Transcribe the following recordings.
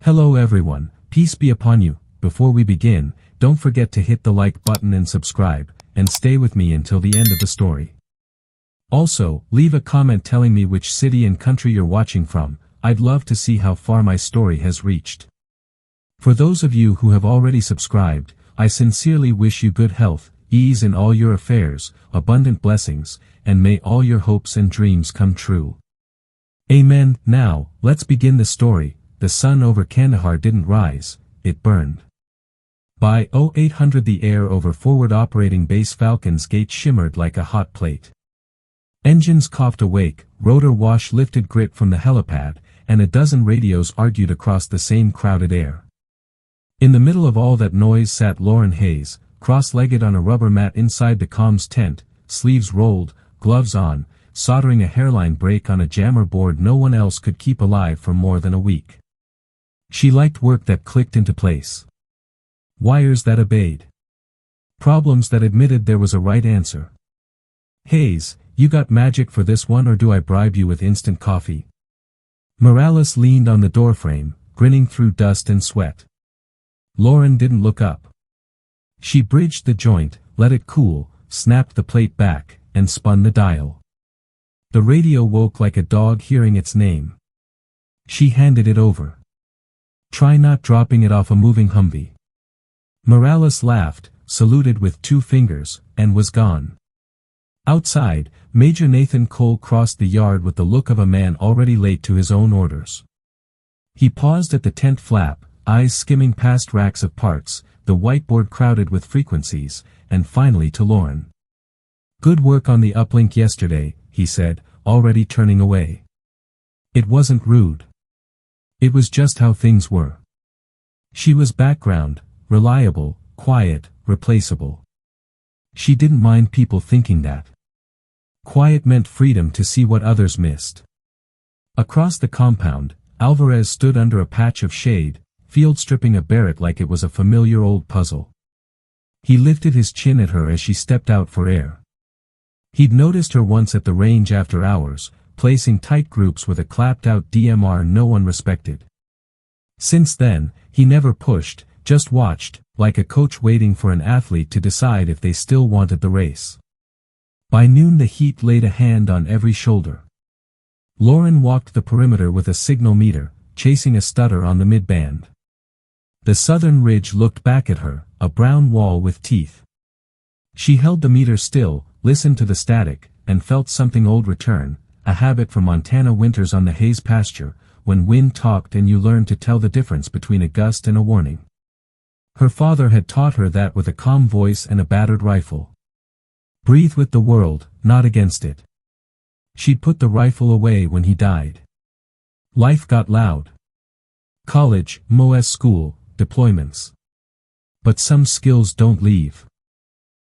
Hello everyone, peace be upon you. Before we begin, don't forget to hit the like button and subscribe, and stay with me until the end of the story. Also, leave a comment telling me which city and country you're watching from. I'd love to see how far my story has reached. For those of you who have already subscribed, I sincerely wish you good health, ease in all your affairs, abundant blessings, and may all your hopes and dreams come true. Amen. Now, let's begin the story. The sun over Kandahar didn't rise, it burned. By 0800 the air over forward operating base Falcon's Gate shimmered like a hot plate. Engines coughed awake, rotor wash lifted grit from the helipad, and a dozen radios argued across the same crowded air. In the middle of all that noise sat Lauren Hayes, cross-legged on a rubber mat inside the comms tent, sleeves rolled, gloves on, soldering a hairline brake on a jammer board no one else could keep alive for more than a week. She liked work that clicked into place. Wires that obeyed. Problems that admitted there was a right answer. Hayes, you got magic for this one, or do I bribe you with instant coffee? Morales leaned on the doorframe, grinning through dust and sweat. Lauren didn't look up. She bridged the joint, let it cool, snapped the plate back, and spun the dial. The radio woke like a dog hearing its name. She handed it over. Try not dropping it off a moving Humvee. Morales laughed, saluted with 2 fingers, and was gone. Outside, Major Nathan Cole crossed the yard with the look of a man already late to his own orders. He paused at the tent flap, eyes skimming past racks of parts, the whiteboard crowded with frequencies, and finally to Lauren. Good work on the uplink yesterday, he said, already turning away. It wasn't rude. It was just how things were. She was background, reliable, quiet, replaceable. She didn't mind people thinking that. Quiet meant freedom to see what others missed. Across the compound, Alvarez stood under a patch of shade, field stripping a Barrett like it was a familiar old puzzle. He lifted his chin at her as she stepped out for air. He'd noticed her once at the range after hours, placing tight groups with a clapped-out DMR no one respected. Since then, he never pushed, just watched, like a coach waiting for an athlete to decide if they still wanted the race. By noon the heat laid a hand on every shoulder. Lauren walked the perimeter with a signal meter, chasing a stutter on the mid-band. The southern ridge looked back at her, a brown wall with teeth. She held the meter still, listened to the static, and felt something old return, a habit from Montana winters on the Hayes pasture, when wind talked and you learned to tell the difference between a gust and a warning. Her father had taught her that with a calm voice and a battered rifle. Breathe with the world, not against it. She'd put the rifle away when he died. Life got loud. College, MOS school, deployments. But some skills don't leave.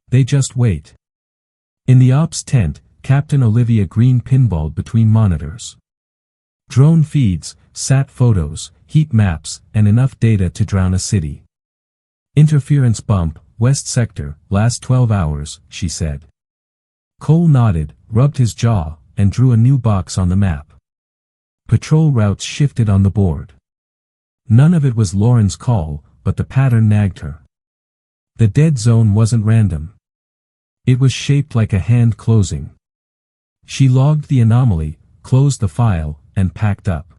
They just wait. In the ops tent, Captain Olivia Green pinballed between monitors. Drone feeds, sat photos, heat maps, and enough data to drown a city. Interference bump, West Sector, last 12 hours, she said. Cole nodded, rubbed his jaw, and drew a new box on the map. Patrol routes shifted on the board. None of it was Lauren's call, but the pattern nagged her. The dead zone wasn't random. It was shaped like a hand closing. She logged the anomaly, closed the file, and packed up.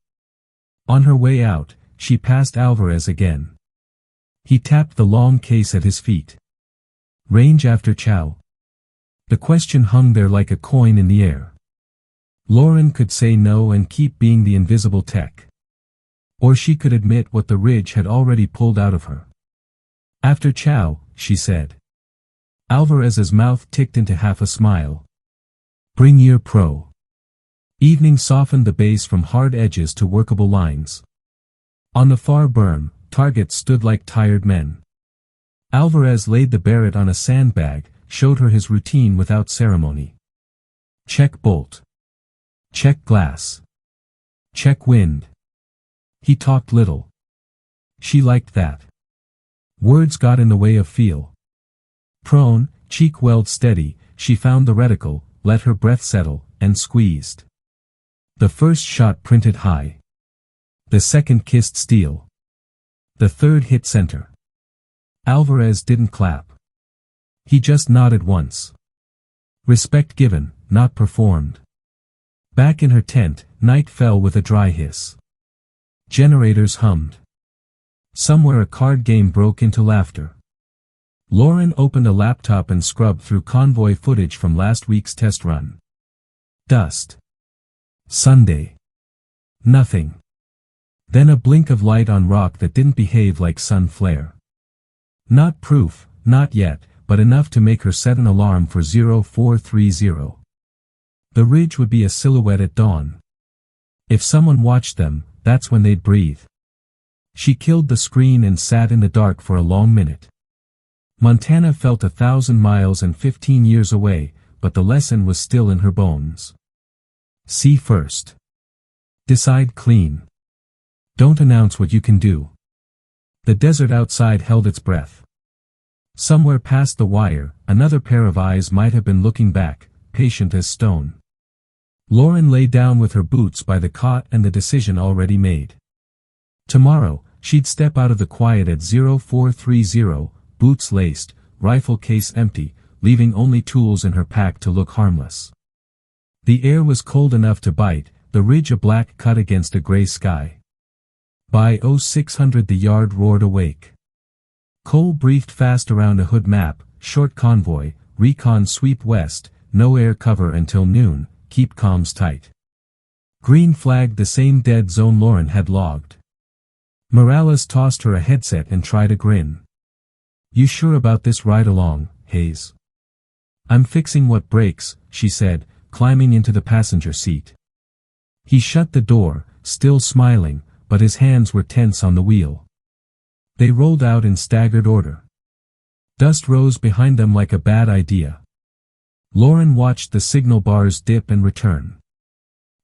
On her way out, she passed Alvarez again. He tapped the long case at his feet. Range after chow. The question hung there like a coin in the air. Lauren could say no and keep being the invisible tech. Or she could admit what the ridge had already pulled out of her. After chow, she said. Alvarez's mouth ticked into half a smile. Bring your pro. Evening softened the base from hard edges to workable lines. On the far berm, targets stood like tired men. Alvarez laid the Barrett on a sandbag, showed her his routine without ceremony. Check bolt. Check glass. Check wind. He talked little. She liked that. Words got in the way of feel. Prone, cheek weld steady, she found the reticle, let her breath settle, and squeezed. The first shot printed high. The second kissed steel. The third hit center. Alvarez didn't clap. He just nodded once. Respect given, not performed. Back in her tent, night fell with a dry hiss. Generators hummed. Somewhere a card game broke into laughter. Lauren opened a laptop and scrubbed through convoy footage from last week's test run. Dust. Sunday. Nothing. Then a blink of light on rock that didn't behave like sun flare. Not proof, not yet, but enough to make her set an alarm for 0430. The ridge would be a silhouette at dawn. If someone watched them, that's when they'd breathe. She killed the screen and sat in the dark for a long minute. Montana felt 1,000 miles and 15 years away, but the lesson was still in her bones. See first. Decide clean. Don't announce what you can do. The desert outside held its breath. Somewhere past the wire, another pair of eyes might have been looking back, patient as stone. Lauren lay down with her boots by the cot and the decision already made. Tomorrow, she'd step out of the quiet at 0430, boots laced, rifle case empty, leaving only tools in her pack to look harmless. The air was cold enough to bite, the ridge a black cut against a gray sky. By 0600 the yard roared awake. Cole briefed fast around a hood map, short convoy, recon sweep west, no air cover until noon, keep comms tight. Green flagged the same dead zone Lauren had logged. Morales tossed her a headset and tried a grin. You sure about this ride along, Hayes? I'm fixing what breaks, she said, climbing into the passenger seat. He shut the door, still smiling, but his hands were tense on the wheel. They rolled out in staggered order. Dust rose behind them like a bad idea. Lauren watched the signal bars dip and return.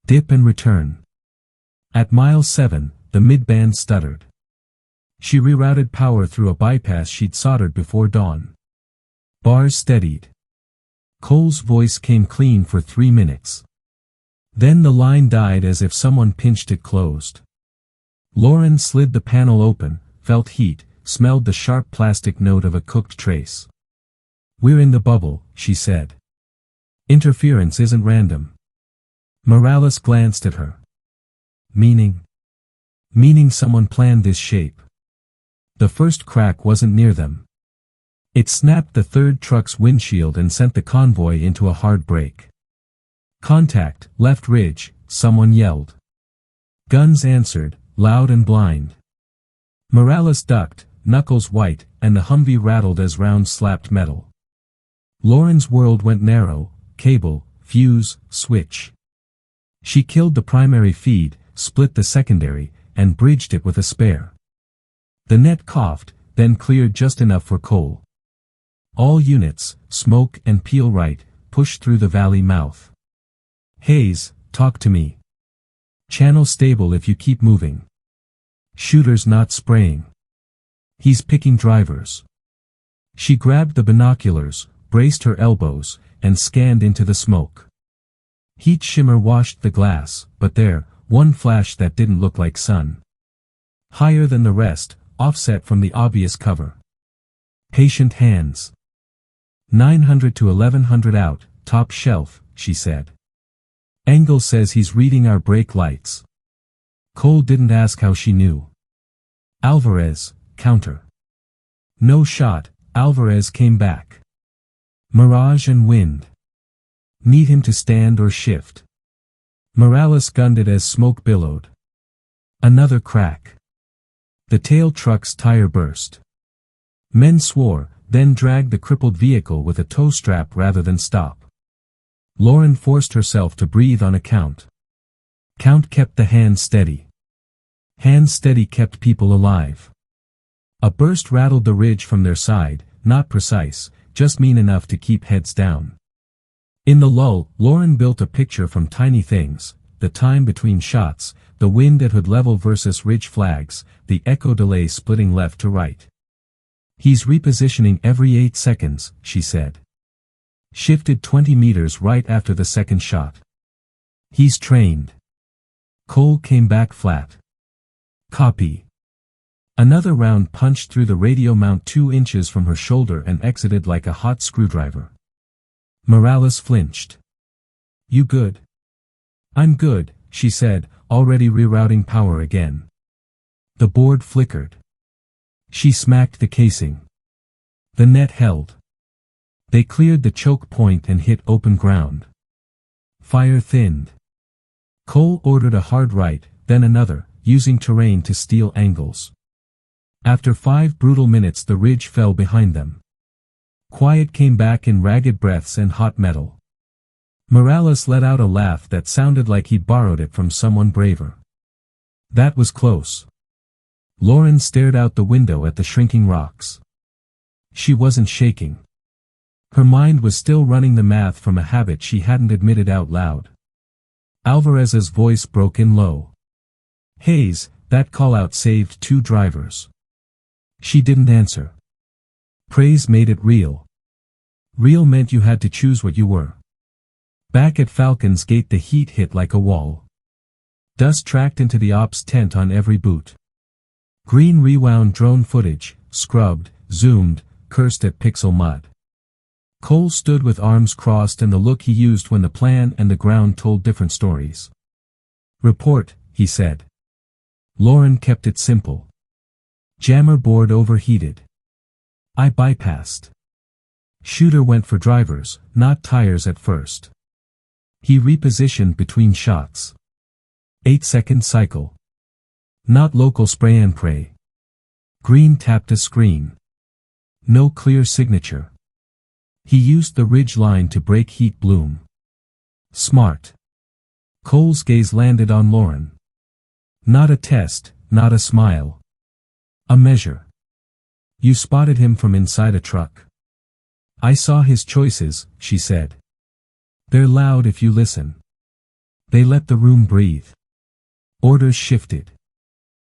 Dip and return. At mile 7, the mid-band stuttered. She rerouted power through a bypass she'd soldered before dawn. Bars steadied. Cole's voice came clean for 3 minutes. Then the line died as if someone pinched it closed. Lauren slid the panel open, felt heat, smelled the sharp plastic note of a cooked trace. We're in the bubble, she said. Interference isn't random. Morales glanced at her. Meaning? Meaning someone planned this shape. The first crack wasn't near them. It snapped the third truck's windshield and sent the convoy into a hard brake. Contact, left ridge, someone yelled. Guns answered, loud and blind. Morales ducked, knuckles white, and the Humvee rattled as rounds slapped metal. Lauren's world went narrow, cable, fuse, switch. She killed the primary feed, split the secondary, and bridged it with a spare. The net coughed, then cleared just enough for Cole. All units, smoke and peel right, push through the valley mouth. Hayes, talk to me. Channel stable if you keep moving. Shooter's not spraying. He's picking drivers. She grabbed the binoculars, braced her elbows, and scanned into the smoke. Heat shimmer washed the glass, but there, one flash that didn't look like sun. Higher than the rest, offset from the obvious cover. Patient hands. 900 to 1100 out, top shelf, she said. Engel says he's reading our brake lights. Cole didn't ask how she knew. Alvarez, counter. No shot, Alvarez came back. Mirage and wind. Need him to stand or shift. Morales gunned it as smoke billowed. Another crack. The tail truck's tire burst. Men swore, then dragged the crippled vehicle with a tow strap rather than stop. Lauren forced herself to breathe on a count. Count kept the hand steady. Hand steady kept people alive. A burst rattled the ridge from their side, not precise, just mean enough to keep heads down. In the lull, Lauren built a picture from tiny things, the time between shots, the wind at hood level versus ridge flags, the echo delay splitting left to right. He's repositioning every 8 seconds, she said. Shifted 20 meters right after the second shot. He's trained. Cole came back flat. Copy. Another round punched through the radio mount 2 inches from her shoulder and exited like a hot screwdriver. Morales flinched. "You good?" "I'm good," she said, already rerouting power again. The board flickered. She smacked the casing. The net held. They cleared the choke point and hit open ground. Fire thinned. Cole ordered a hard right, then another, using terrain to steal angles. After 5 brutal minutes the ridge fell behind them. Quiet came back in ragged breaths and hot metal. Morales let out a laugh that sounded like he'd borrowed it from someone braver. That was close. Lauren stared out the window at the shrinking rocks. She wasn't shaking. Her mind was still running the math from a habit she hadn't admitted out loud. Alvarez's voice broke in low. "Hayes, that call-out saved 2 drivers." She didn't answer. Praise made it real. Real meant you had to choose what you were. Back at Falcon's Gate the heat hit like a wall. Dust tracked into the ops tent on every boot. Green rewound drone footage, scrubbed, zoomed, cursed at pixel mud. Cole stood with arms crossed and the look he used when the plan and the ground told different stories. "Report," he said. Lauren kept it simple. "Jammer board overheated. I bypassed." Shooter went for drivers, not tires at first. He repositioned between shots. 8-second cycle. Not local spray and pray. Green tapped a screen. No clear signature. He used the ridge line to break heat bloom. Smart. Cole's gaze landed on Lauren. Not a test, not a smile. A measure. "You spotted him from inside a truck." "I saw his choices," she said. "They're loud if you listen." They let the room breathe. Orders shifted.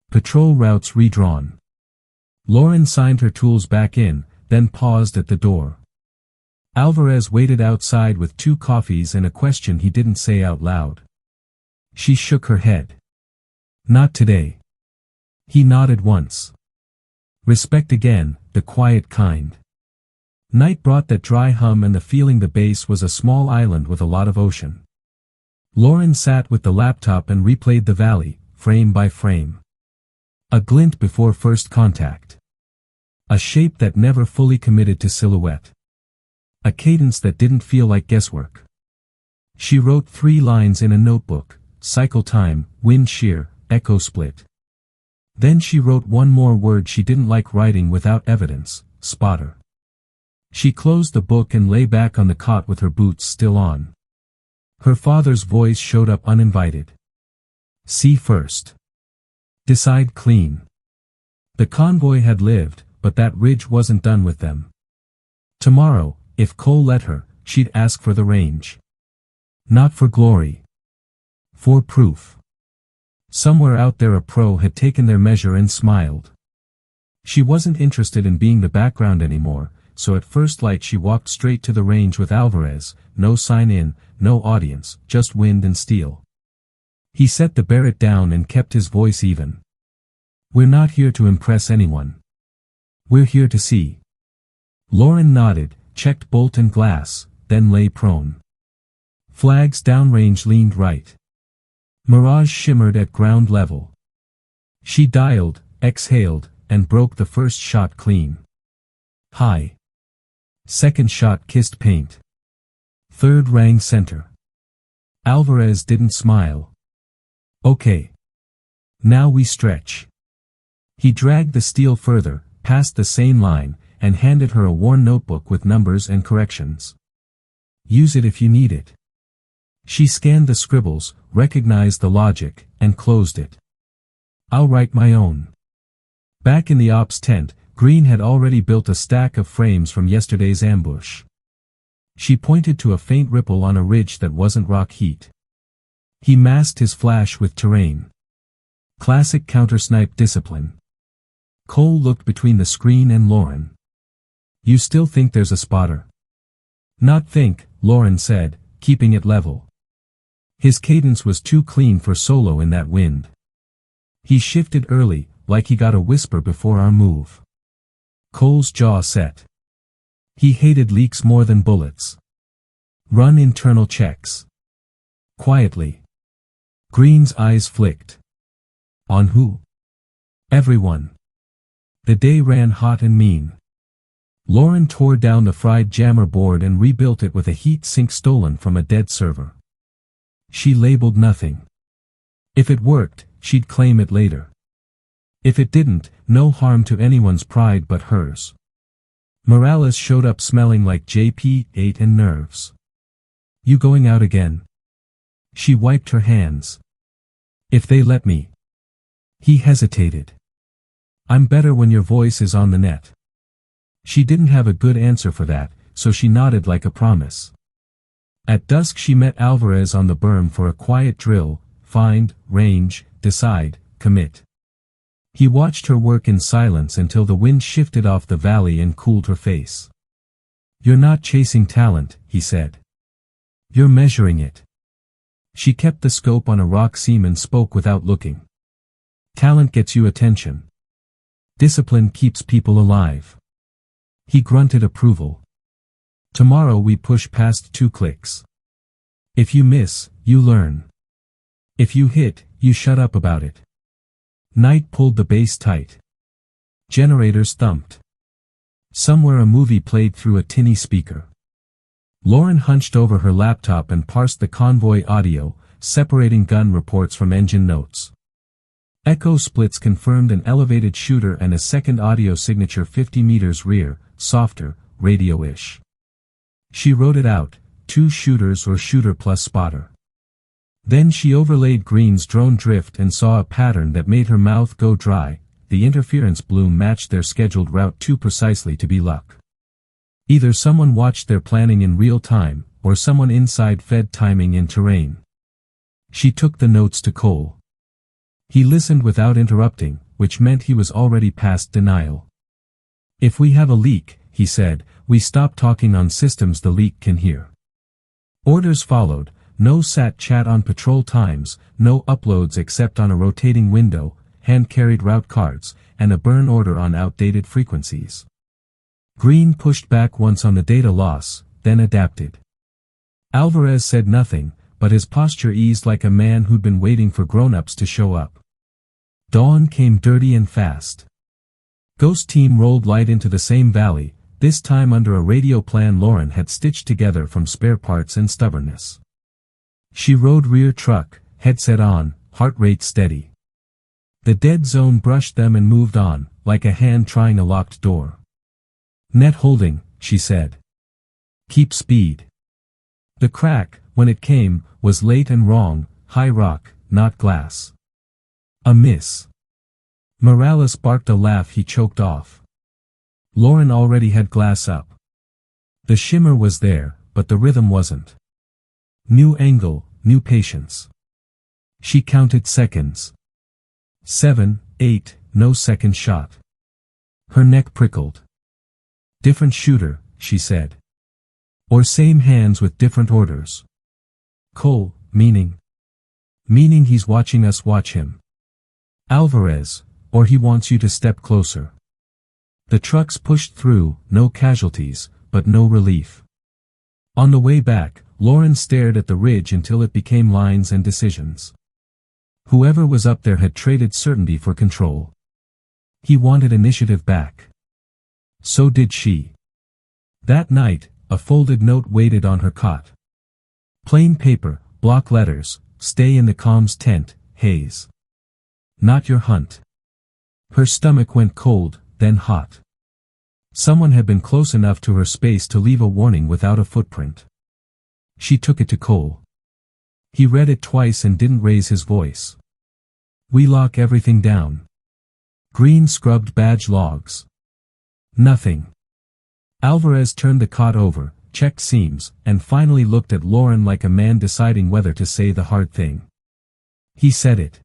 Patrol routes redrawn. Lauren signed her tools back in, then paused at the door. Alvarez waited outside with 2 coffees and a question he didn't say out loud. She shook her head. "Not today." He nodded once. Respect again, the quiet kind. Night brought that dry hum and the feeling the base was a small island with a lot of ocean. Lauren sat with the laptop and replayed the valley, frame by frame. A glint before first contact. A shape that never fully committed to silhouette. A cadence that didn't feel like guesswork. She wrote 3 lines in a notebook: cycle time, wind shear, echo split. Then she wrote one more word she didn't like writing without evidence: spotter. She closed the book and lay back on the cot with her boots still on. Her father's voice showed up uninvited. "See first. Decide clean." The convoy had lived, but that ridge wasn't done with them. Tomorrow, if Cole let her, she'd ask for the range. Not for glory. For proof. Somewhere out there a pro had taken their measure and smiled. She wasn't interested in being the background anymore, so at first light she walked straight to the range with Alvarez, no sign-in, no audience, just wind and steel. He set the Barrett down and kept his voice even. "We're not here to impress anyone. We're here to see." Lauren nodded, checked bolt and glass, then lay prone. Flags downrange leaned right. Mirage shimmered at ground level. She dialed, exhaled, and broke the first shot clean. High. Second shot kissed paint. Third rang center. Alvarez didn't smile. "Okay. Now we stretch." He dragged the steel further, past the same line, and handed her a worn notebook with numbers and corrections. "Use it if you need it." She scanned the scribbles, recognized the logic, and closed it. "I'll write my own." Back in the ops tent, Green had already built a stack of frames from yesterday's ambush. She pointed to a faint ripple on a ridge that wasn't rock heat. He masked his flash with terrain. Classic counter-snipe discipline. Cole looked between the screen and Lauren. "You still think there's a spotter?" "Not think," Lauren said, keeping it level. His cadence was too clean for solo in that wind. He shifted early, like he got a whisper before our move. Cole's jaw set. He hated leaks more than bullets. Run internal checks. Quietly. Green's eyes flicked. On who? Everyone. The day ran hot and mean. Lauren tore down the fried jammer board and rebuilt it with a heat sink stolen from a dead server. She labeled nothing. If it worked, she'd claim it later. If it didn't, no harm to anyone's pride but hers. Morales showed up smelling like JP8 and nerves. You going out again? She wiped her hands. If they let me. He hesitated. I'm better when your voice is on the net. She didn't have a good answer for that, so she nodded like a promise. At dusk she met Alvarez on the berm for a quiet drill, find, range, decide, commit. He watched her work in silence until the wind shifted off the valley and cooled her face. You're not chasing talent, he said. You're measuring it. She kept the scope on a rock seam and spoke without looking. Talent gets you attention. Discipline keeps people alive. He grunted approval. Tomorrow we push past 2 clicks. If you miss, you learn. If you hit, you shut up about it. Knight pulled the bass tight. Generators thumped. Somewhere a movie played through a tinny speaker. Lauren hunched over her laptop and parsed the convoy audio, separating gun reports from engine notes. Echo splits confirmed an elevated shooter and a second audio signature 50 meters rear, softer, radio-ish. She wrote it out, 2 shooters or shooter plus spotter. Then she overlaid Green's drone drift and saw a pattern that made her mouth go dry. The interference bloom matched their scheduled route too precisely to be luck. Either someone watched their planning in real time, or someone inside fed timing in terrain. She took the notes to Cole. He listened without interrupting, which meant he was already past denial. If we have a leak, he said, we stop talking on systems the leak can hear. Orders followed, no sat chat on patrol times, no uploads except on a rotating window, hand-carried route cards, and a burn order on outdated frequencies. Green pushed back once on the data loss, then adapted. Alvarez said nothing, but his posture eased like a man who'd been waiting for grown-ups to show up. Dawn came dirty and fast. Ghost Team rolled light into the same valley, this time under a radio plan Lauren had stitched together from spare parts and stubbornness. She rode rear truck, headset on, heart rate steady. The dead zone brushed them and moved on, like a hand trying a locked door. Net holding, she said. Keep speed. The crack, when it came, was late and wrong, high rock, not glass. A miss. Morales barked a laugh he choked off. Lauren already had glass up. The shimmer was there, but the rhythm wasn't. New angle, new patience. She counted seconds. 7, 8, no second shot. Her neck prickled. Different shooter, she said. Or same hands with different orders. Cole, meaning? Meaning he's watching us watch him. Alvarez, or he wants you to step closer. The trucks pushed through, no casualties, but no relief. On the way back, Lauren stared at the ridge until it became lines and decisions. Whoever was up there had traded certainty for control. He wanted initiative back. So did she. That night, a folded note waited on her cot. Plain paper, block letters, stay in the comms tent, Hayes. Not your hunt. Her stomach went cold, then hot. Someone had been close enough to her space to leave a warning without a footprint. She took it to Cole. He read it twice and didn't raise his voice. We lock everything down. Green scrubbed badge logs. Nothing. Alvarez turned the cot over, checked seams, and finally looked at Lauren like a man deciding whether to say the hard thing. He said it.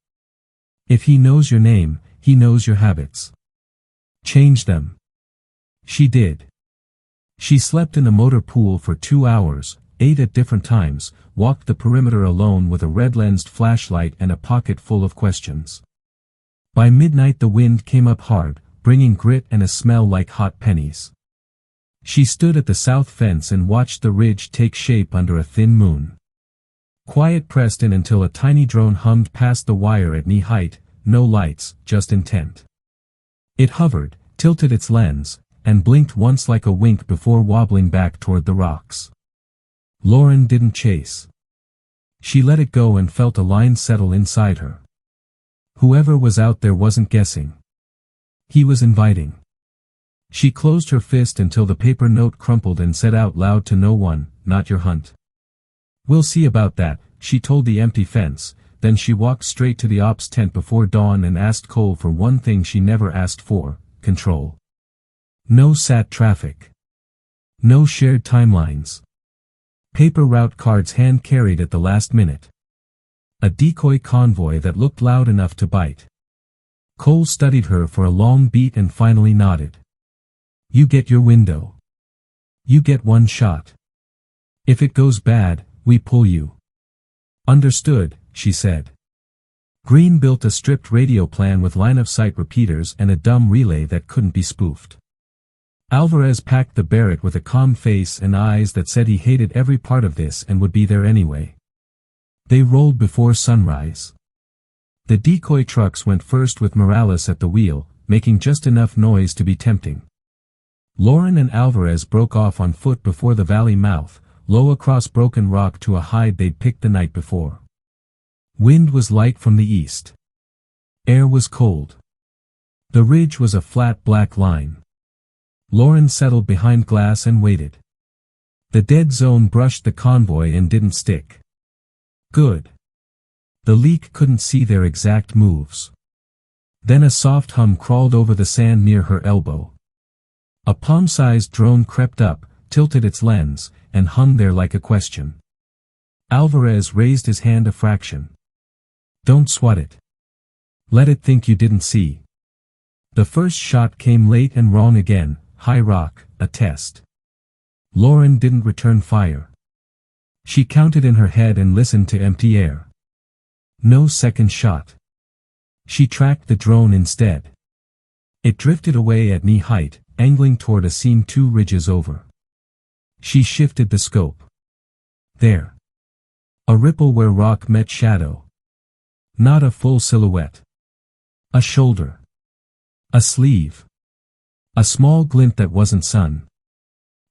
If he knows your name, he knows your habits. Change them. She did. She slept in the motor pool for 2 hours, ate at different times, walked the perimeter alone with a red-lensed flashlight and a pocket full of questions. By midnight the wind came up hard, bringing grit and a smell like hot pennies. She stood at the south fence and watched the ridge take shape under a thin moon. Quiet pressed in until a tiny drone hummed past the wire at knee height, no lights, just intent. It hovered, tilted its lens, and blinked once like a wink before wobbling back toward the rocks. Lauren didn't chase. She let it go and felt a line settle inside her. Whoever was out there wasn't guessing. He was inviting. She closed her fist until the paper note crumpled and said out loud to no one, "Not your hunt." "We'll see about that," she told the empty fence. Then she walked straight to the ops tent before dawn and asked Cole for one thing she never asked for: control. No sat traffic. No shared timelines. Paper route cards hand-carried at the last minute. A decoy convoy that looked loud enough to bite. Cole studied her for a long beat and finally nodded. "You get your window. You get one shot. If it goes bad, we pull you." "Understood," she said. Green built a stripped radio plan with line-of-sight repeaters and a dumb relay that couldn't be spoofed. Alvarez packed the Barrett with a calm face and eyes that said he hated every part of this and would be there anyway. They rolled before sunrise. The decoy trucks went first with Morales at the wheel, making just enough noise to be tempting. Lauren and Alvarez broke off on foot before the valley mouth, low across broken rock to a hide they'd picked the night before. Wind was light from the east. Air was cold. The ridge was a flat black line. Lauren settled behind glass and waited. The dead zone brushed the convoy and didn't stick. Good. The leak couldn't see their exact moves. Then a soft hum crawled over the sand near her elbow. A palm-sized drone crept up, tilted its lens, and hung there like a question. Alvarez raised his hand a fraction. "Don't swat it. Let it think you didn't see." The first shot came late and wrong again. High rock, a test. Lauren didn't return fire. She counted in her head and listened to empty air. No second shot. She tracked the drone instead. It drifted away at knee height, angling toward a scene 2 ridges over. She shifted the scope. There. A ripple where rock met shadow. Not a full silhouette. A shoulder. A sleeve. A small glint that wasn't sun.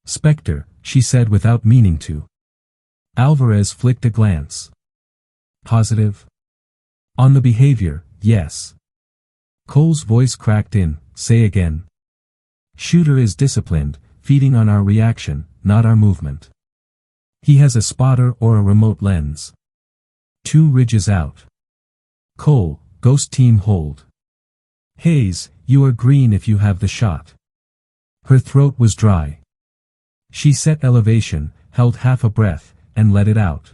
"Spectre," she said without meaning to. Alvarez flicked a glance. "Positive?" "On the behavior, yes." Cole's voice cracked in, "Say again." "Shooter is disciplined, feeding on our reaction, not our movement. He has a spotter or a remote lens. 2 ridges out." "Cole, ghost team hold." "Hayes, you are green if you have the shot." Her throat was dry. She set elevation, held half a breath, and let it out.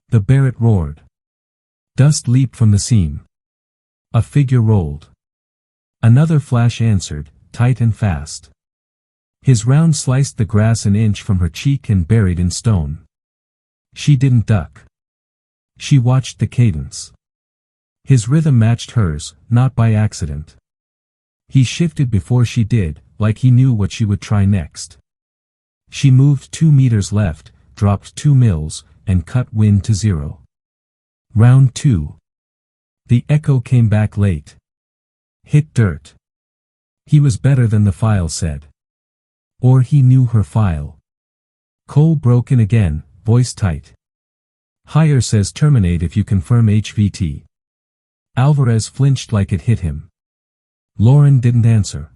The Barrett roared. Dust leaped from the seam. A figure rolled. Another flash answered, tight and fast. His round sliced the grass an inch from her cheek and buried in stone. She didn't duck. She watched the cadence. His rhythm matched hers, not by accident. He shifted before she did, like he knew what she would try next. She moved 2 meters left, dropped 2 mils, and cut wind to 0. Round 2. The echo came back late. Hit dirt. He was better than the file said. Or he knew her file. Cole broke in again, voice tight. "Higher says terminate if you confirm HVT." Alvarez flinched like it hit him. Lauren didn't answer.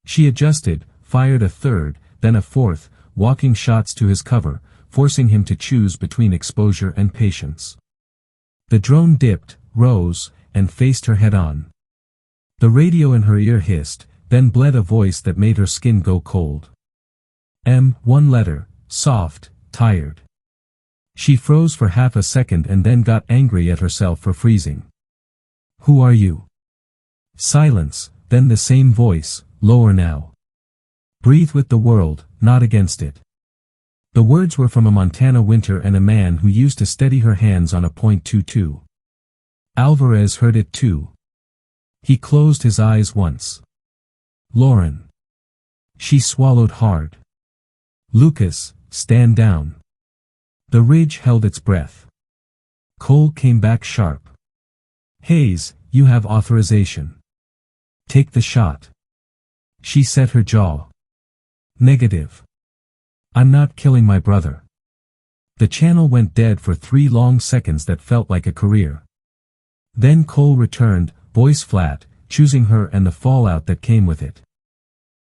She adjusted, fired a third, then a fourth, walking shots to his cover, forcing him to choose between exposure and patience. The drone dipped, rose, and faced her head-on. The radio in her ear hissed, then bled a voice that made her skin go cold. One letter, soft, tired. She froze for half a second and then got angry at herself for freezing. "Who are you?" Silence, then the same voice, lower now. "Breathe with the world, not against it." The words were from a Montana winter and a man who used to steady her hands on a .22. Alvarez heard it too. He closed his eyes once. Lauren. She swallowed hard. Lucas, stand down. The ridge held its breath. Cole came back sharp. Hayes, you have authorization. Take the shot. She set her jaw. Negative. I'm not killing my brother. The channel went dead for 3 long seconds that felt like a career. Then Cole returned, voice flat, choosing her and the fallout that came with it.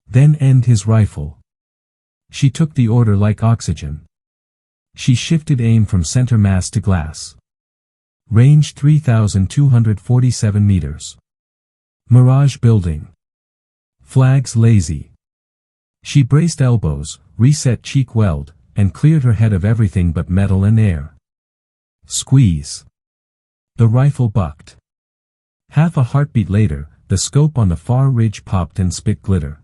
Then end his rifle. She took the order like oxygen. She shifted aim from center mass to glass. Range 3,247 meters. Mirage building. Flags lazy. She braced elbows, reset cheek weld, and cleared her head of everything but metal and air. Squeeze. The rifle bucked. Half a heartbeat later, the scope on the far ridge popped and spit glitter.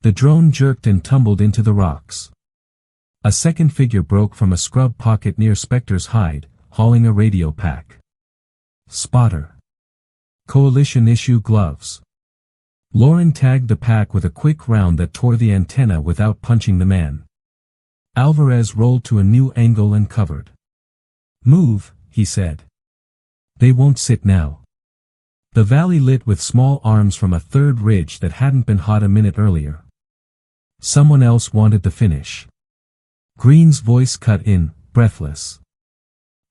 The drone jerked and tumbled into the rocks. A second figure broke from a scrub pocket near Spectre's hide, hauling a radio pack. Spotter. Coalition issue gloves. Lauren tagged the pack with a quick round that tore the antenna without punching the man. Alvarez rolled to a new angle and covered. Move, he said. They won't sit now. The valley lit with small arms from a third ridge that hadn't been hot a minute earlier. Someone else wanted the finish. Green's voice cut in, breathless.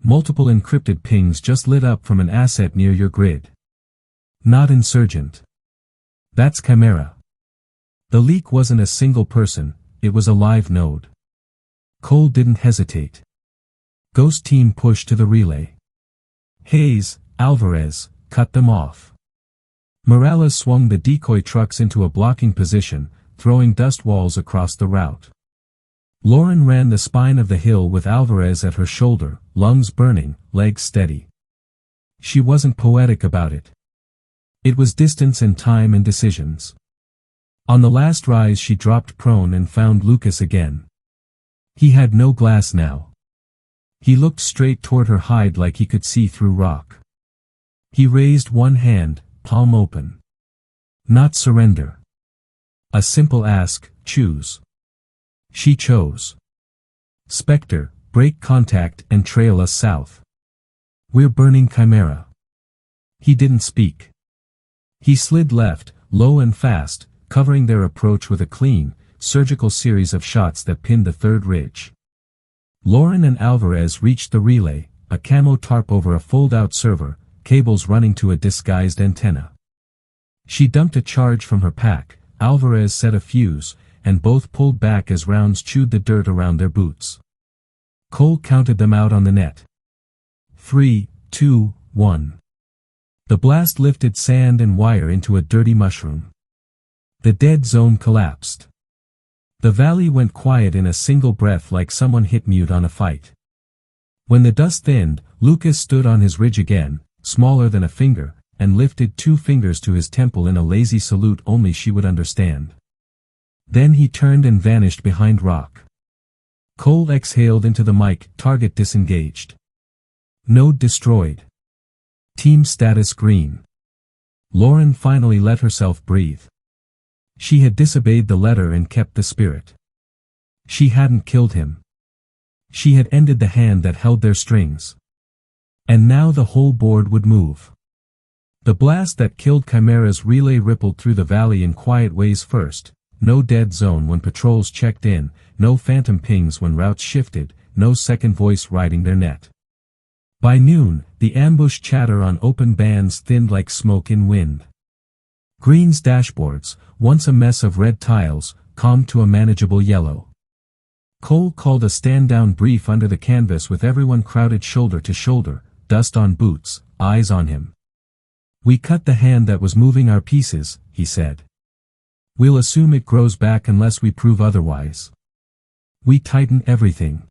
Multiple encrypted pings just lit up from an asset near your grid. Not insurgent. That's Chimera. The leak wasn't a single person, it was a live node. Cole didn't hesitate. Ghost team pushed to the relay. Hayes, Alvarez, cut them off. Morales swung the decoy trucks into a blocking position, throwing dust walls across the route. Lauren ran the spine of the hill with Alvarez at her shoulder, lungs burning, legs steady. She wasn't poetic about it. It was distance and time and decisions. On the last rise she dropped prone and found Lucas again. He had no glass now. He looked straight toward her hide like he could see through rock. He raised one hand, palm open. Not surrender. A simple ask, choose. She chose. Spectre, break contact and trail us south. We're burning Chimera. He didn't speak. He slid left, low and fast, covering their approach with a clean, surgical series of shots that pinned the third ridge. Lauren and Alvarez reached the relay, a camo tarp over a fold-out server, cables running to a disguised antenna. She dumped a charge from her pack, Alvarez set a fuse, and both pulled back as rounds chewed the dirt around their boots. Cole counted them out on the net. 3, 2, 1. The blast lifted sand and wire into a dirty mushroom. The dead zone collapsed. The valley went quiet in a single breath like someone hit mute on a fight. When the dust thinned, Lucas stood on his ridge again, smaller than a finger, and lifted 2 fingers to his temple in a lazy salute only she would understand. Then he turned and vanished behind rock. Cole exhaled into the mic, target disengaged. Node destroyed. Team status green. Lauren finally let herself breathe. She had disobeyed the letter and kept the spirit. She hadn't killed him. She had ended the hand that held their strings. And now the whole board would move. The blast that killed Chimera's relay rippled through the valley in quiet ways first, no dead zone when patrols checked in, no phantom pings when routes shifted, no second voice riding their net. By noon, the ambush chatter on open bands thinned like smoke in wind. Green's dashboards, once a mess of red tiles, calmed to a manageable yellow. Cole called a stand-down brief under the canvas with everyone crowded shoulder to shoulder, dust on boots, eyes on him. We cut the hand that was moving our pieces, he said. We'll assume it grows back unless we prove otherwise. We tighten everything.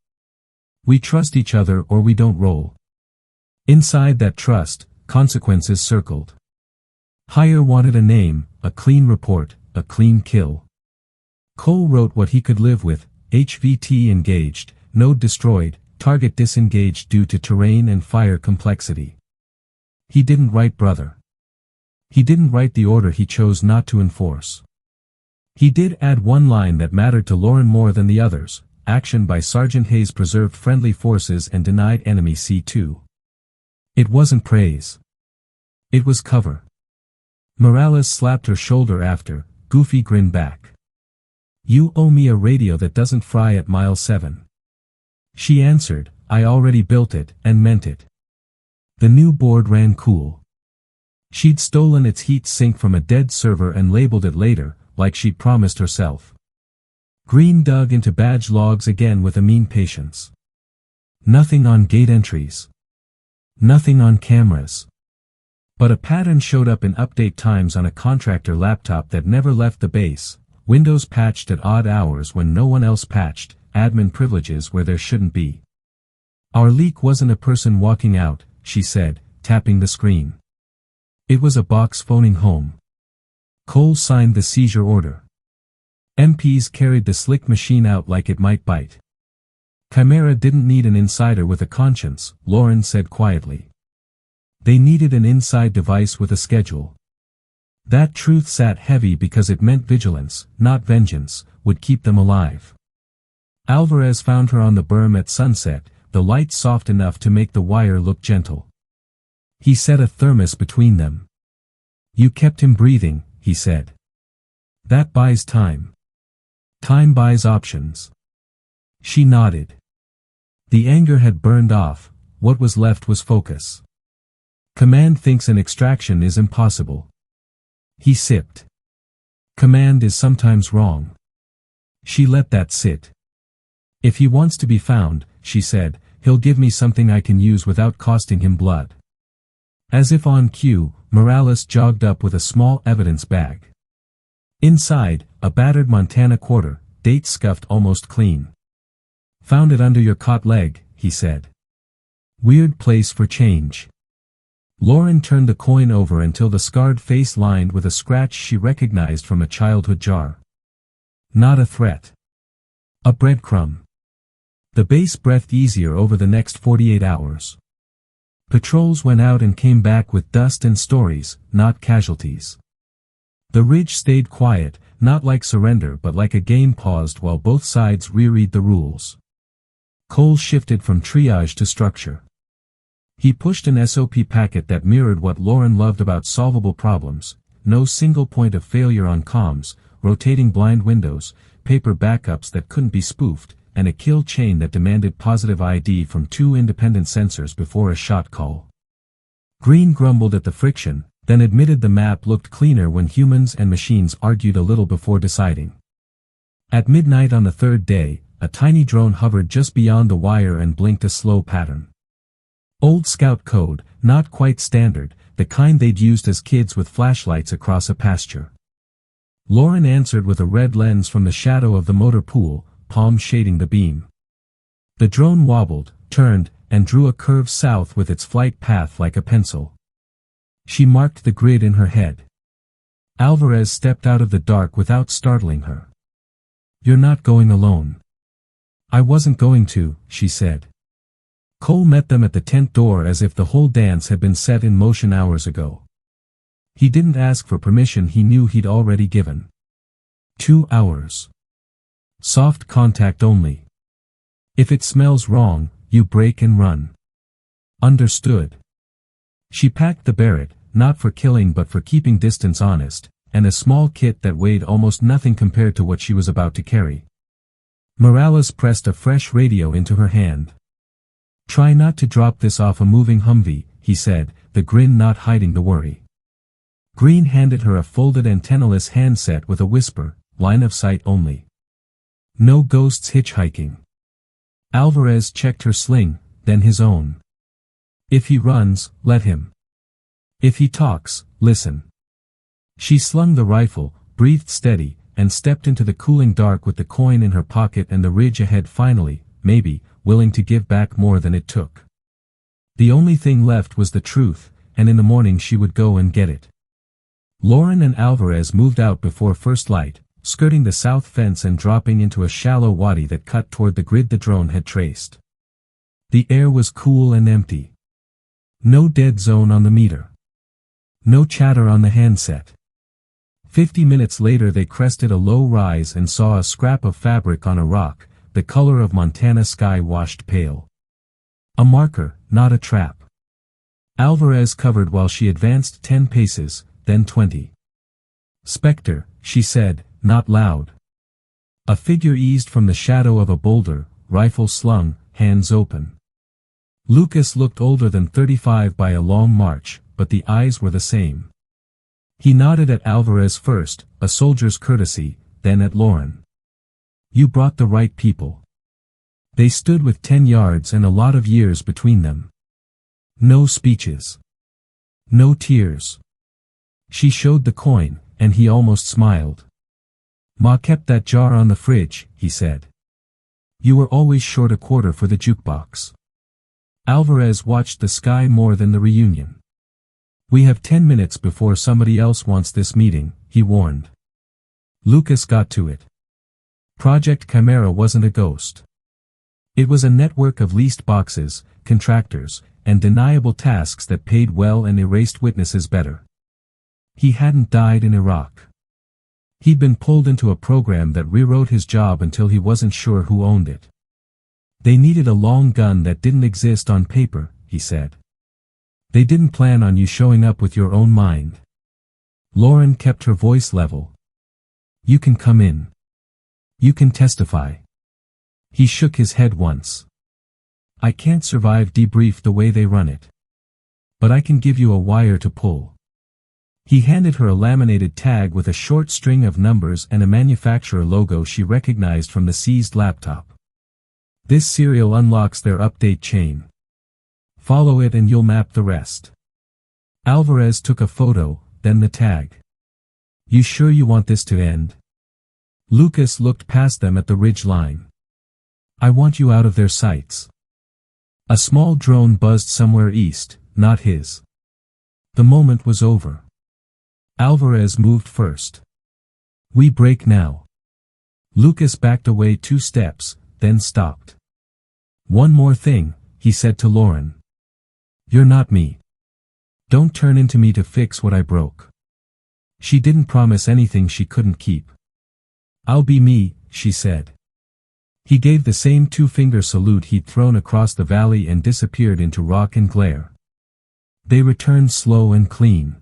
We trust each other or we don't roll. Inside that trust, consequences circled. Hire wanted a name, a clean report, a clean kill. Cole wrote what he could live with, HVT engaged, node destroyed, target disengaged due to terrain and fire complexity. He didn't write brother. He didn't write the order he chose not to enforce. He did add one line that mattered to Lauren more than the others: action by Sergeant Hayes preserved friendly forces and denied enemy C2. It wasn't praise. It was cover. Morales slapped her shoulder after, Goofy grinned back. You owe me a radio that doesn't fry at mile 7. She answered, I already built it, and meant it. The new board ran cool. She'd stolen its heat sink from a dead server and labeled it later, like she'd promised herself. Green dug into badge logs again with a mean patience. Nothing on gate entries. Nothing on cameras. But a pattern showed up in update times on a contractor laptop that never left the base, Windows patched at odd hours when no one else patched, admin privileges where there shouldn't be. Our leak wasn't a person walking out, she said, tapping the screen. It was a box phoning home. Cole signed the seizure order. MPs carried the slick machine out like it might bite. Chimera didn't need an insider with a conscience, Lauren said quietly. They needed an inside device with a schedule. That truth sat heavy because it meant vigilance, not vengeance, would keep them alive. Alvarez found her on the berm at sunset, the light soft enough to make the wire look gentle. He set a thermos between them. You kept him breathing, he said. That buys time. Time buys options. She nodded. The anger had burned off, what was left was focus. Command thinks an extraction is impossible. He sipped. Command is sometimes wrong. She let that sit. If he wants to be found, she said, he'll give me something I can use without costing him blood. As if on cue, Morales jogged up with a small evidence bag. Inside, a battered Montana quarter, date scuffed almost clean. Found it under your cot leg, he said. Weird place for change. Lauren turned the coin over until the scarred face lined with a scratch she recognized from a childhood jar. Not a threat. A breadcrumb. The base breathed easier over the next 48 hours. Patrols went out and came back with dust and stories, not casualties. The ridge stayed quiet, not like surrender but like a game paused while both sides reread the rules. Cole shifted from triage to structure. He pushed an SOP packet that mirrored what Lauren loved about solvable problems: no single point of failure on comms, rotating blind windows, paper backups that couldn't be spoofed, and a kill chain that demanded positive ID from 2 independent sensors before a shot call. Green grumbled at the friction, then admitted the map looked cleaner when humans and machines argued a little before deciding. At midnight on the 3rd day, a tiny drone hovered just beyond the wire and blinked a slow pattern. Old Scout code, not quite standard, the kind they'd used as kids with flashlights across a pasture. Lauren answered with a red lens from the shadow of the motor pool, palm shading the beam. The drone wobbled, turned, and drew a curve south with its flight path like a pencil. She marked the grid in her head. Alvarez stepped out of the dark without startling her. You're not going alone. I wasn't going to, she said. Cole met them at the tent door as if the whole dance had been set in motion hours ago. He didn't ask for permission he knew he'd already given. 2 hours. Soft contact only. If it smells wrong, you break and run. Understood. She packed the Barrett, not for killing but for keeping distance honest, and a small kit that weighed almost nothing compared to what she was about to carry. Morales pressed a fresh radio into her hand. Try not to drop this off a moving Humvee, he said, the grin not hiding the worry. Green handed her a folded antennaless handset with a whisper, line of sight only. No ghosts hitchhiking. Alvarez checked her sling, then his own. If he runs, let him. If he talks, listen. She slung the rifle, breathed steady, and stepped into the cooling dark with the coin in her pocket and the ridge ahead finally, maybe, willing to give back more than it took. The only thing left was the truth, and in the morning she would go and get it. Lauren and Alvarez moved out before first light, skirting the south fence and dropping into a shallow wadi that cut toward the grid the drone had traced. The air was cool and empty. No dead zone on the meter. No chatter on the handset. 50 minutes later they crested a low rise and saw a scrap of fabric on a rock, the color of Montana sky washed pale. A marker, not a trap. Alvarez covered while she advanced 10 paces, then 20. Spectre, she said, not loud. A figure eased from the shadow of a boulder, rifle slung, hands open. Lucas looked older than 35 by a long march, but the eyes were the same. He nodded at Alvarez first, a soldier's courtesy, then at Lauren. You brought the right people. They stood with 10 yards and a lot of years between them. No speeches. No tears. She showed the coin, and he almost smiled. Ma kept that jar on the fridge, he said. You were always short a quarter for the jukebox. Alvarez watched the sky more than the reunion. We have 10 minutes before somebody else wants this meeting, he warned. Lucas got to it. Project Chimera wasn't a ghost. It was a network of leased boxes, contractors, and deniable tasks that paid well and erased witnesses better. He hadn't died in Iraq. He'd been pulled into a program that rewrote his job until he wasn't sure who owned it. They needed a long gun that didn't exist on paper, he said. They didn't plan on you showing up with your own mind. Lauren kept her voice level. You can come in. You can testify. He shook his head once. I can't survive debrief the way they run it. But I can give you a wire to pull. He handed her a laminated tag with a short string of numbers and a manufacturer logo she recognized from the seized laptop. This serial unlocks their update chain. Follow it and you'll map the rest. Alvarez took a photo, then the tag. You sure you want this to end? Lucas looked past them at the ridge line. I want you out of their sights. A small drone buzzed somewhere east, not his. The moment was over. Alvarez moved first. We break now. Lucas backed away 2 steps, then stopped. One more thing, he said to Lauren. You're not me. Don't turn into me to fix what I broke. She didn't promise anything she couldn't keep. I'll be me, she said. He gave the same 2-finger salute he'd thrown across the valley and disappeared into rock and glare. They returned slow and clean.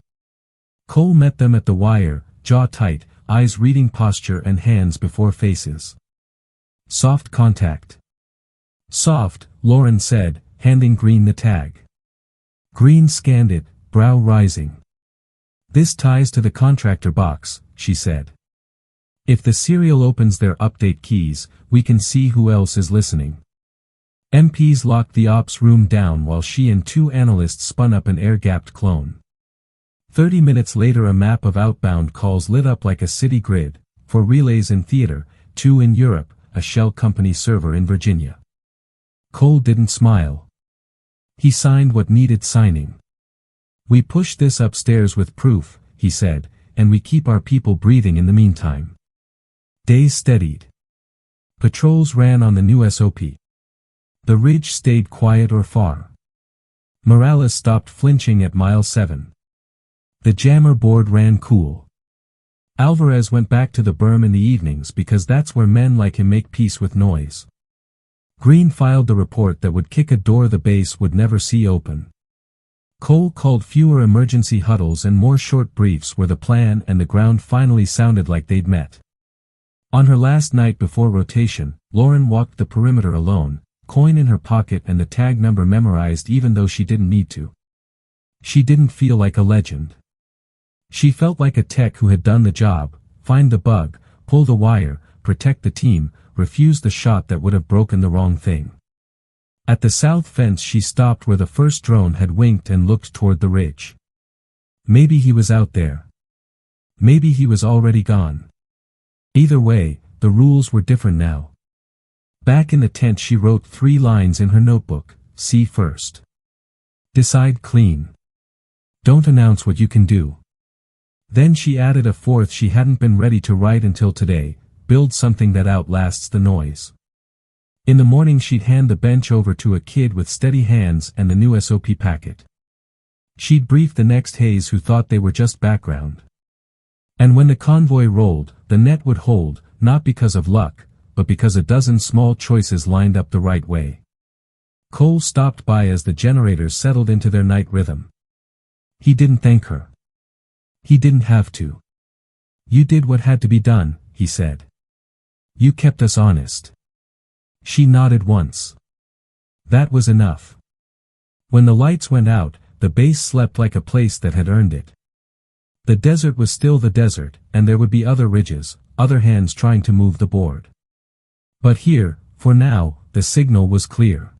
Cole met them at the wire, jaw tight, eyes reading posture and hands before faces. Soft contact. Soft, Lauren said, handing Green the tag. Green scanned it, brow rising. This ties to the contractor box, she said. If the serial opens their update keys, we can see who else is listening. MPs locked the ops room down while she and 2 analysts spun up an air-gapped clone. 30 minutes later a map of outbound calls lit up like a city grid, 4 relays in theater, 2 in Europe, a shell company server in Virginia. Cole didn't smile. He signed what needed signing. We push this upstairs with proof, he said, and we keep our people breathing in the meantime. Days steadied. Patrols ran on the new SOP. The ridge stayed quiet or far. Morales stopped flinching at mile 7. The jammer board ran cool. Alvarez went back to the berm in the evenings because that's where men like him make peace with noise. Green filed the report that would kick a door the base would never see open. Cole called fewer emergency huddles and more short briefs where the plan and the ground finally sounded like they'd met. On her last night before rotation, Lauren walked the perimeter alone, coin in her pocket and the tag number memorized even though she didn't need to. She didn't feel like a legend. She felt like a tech who had done the job, find the bug, pull the wire, protect the team, refuse the shot that would have broken the wrong thing. At the south fence she stopped where the first drone had winked and looked toward the ridge. Maybe he was out there. Maybe he was already gone. Either way, the rules were different now. Back in the tent she wrote 3 lines in her notebook, see first. Decide clean. Don't announce what you can do. Then she added a 4th she hadn't been ready to write until today, build something that outlasts the noise. In the morning she'd hand the bench over to a kid with steady hands and the new SOP packet. She'd brief the next haze who thought they were just background. And when the convoy rolled, the net would hold, not because of luck, but because a dozen small choices lined up the right way. Cole stopped by as the generators settled into their night rhythm. He didn't thank her. He didn't have to. You did what had to be done, he said. You kept us honest. She nodded once. That was enough. When the lights went out, the base slept like a place that had earned it. The desert was still the desert, and there would be other ridges, other hands trying to move the board. But here, for now, the signal was clear.